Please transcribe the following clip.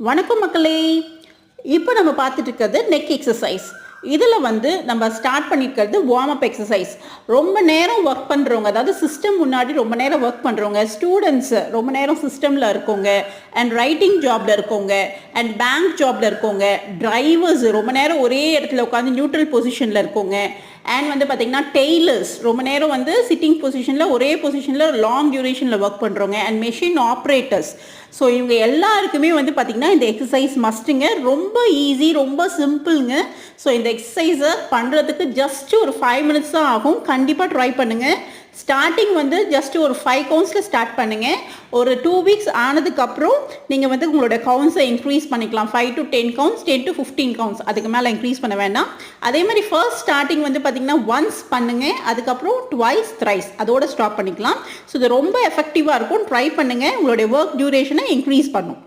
வணக்கம் மக்களே. இப்போ நம்ம பார்த்துட்டு இருக்கிறது நெக் எக்ஸசைஸ். இதில் நம்ம ஸ்டார்ட் பண்ணியிருக்கிறது வார்ம் அப் எக்ஸசைஸ். ரொம்ப நேரம் ஒர்க் பண்ணுறவங்க, அதாவது சிஸ்டம் முன்னாடி ரொம்ப நேரம் ஒர்க் பண்ணுறவங்க, ஸ்டூடெண்ட்ஸு ரொம்ப நேரம் சிஸ்டமில் இருக்கவங்க, அண்ட் ரைட்டிங் ஜாபில் இருக்கவங்க, அண்ட் பேங்க் ஜாபில் இருக்கவங்க, டிரைவர்ஸ் ரொம்ப நேரம் ஒரே இடத்துல உட்காந்து நியூட்ரல் பொசிஷனில் இருக்கவங்க, அண்ட் பார்த்திங்கன்னா டெய்லர்ஸ் ரொம்ப நேரம் சிட்டிங் பொசிஷனில் ஒரே பொசிஷனில் லாங் டியூரேஷனில் ஒர்க் பண்ணுறவங்க, அண்ட் மெஷின் ஆப்ரேட்டர்ஸ். ஸோ இவங்க எல்லாருக்குமே பார்த்திங்கன்னா இந்த எக்ஸசைஸ் மஸ்ட்டுங்க. ரொம்ப ஈஸி, ரொம்ப சிம்பிளுங்க. ஸோ இந்த எக்ஸசைஸை பண்ணுறதுக்கு ஜஸ்ட் ஒரு 5 minutes தான் ஆகும். கண்டிப்பாக ட்ரை பண்ணுங்கள். ஸ்டார்டிங் ஜஸ்ட் ஒரு 5 countsல ஸ்டார்ட் பண்ணுங்கள். ஒரு 2 weeks ஆனதுக்கப்புறம் நீங்கள் உங்களோட கவுண்ட்ஸை இன்க்ரீஸ் பண்ணிக்கலாம். 5 to 10 counts, 10 to 15 counts, அதுக்கு மேலே இன்க்ரீஸ் பண்ண வேண்டாம். அதே மாதிரி ஃபர்ஸ்ட் ஸ்டார்டிங் பார்த்திங்கன்னா ஒன்ஸ் பண்ணுங்கள், அதுக்கப்புறம் ட்வைஸ், த்ரைஸ், அதோட ஸ்டாப் பண்ணிக்கலாம். ஸோ இது ரொம்ப எஃபெக்டிவாக இருக்கும். ட்ரை பண்ணுங்கள். உங்களுடைய ஒர்க் டியூரேஷனை இன்க்ரீஸ் பண்ணும்.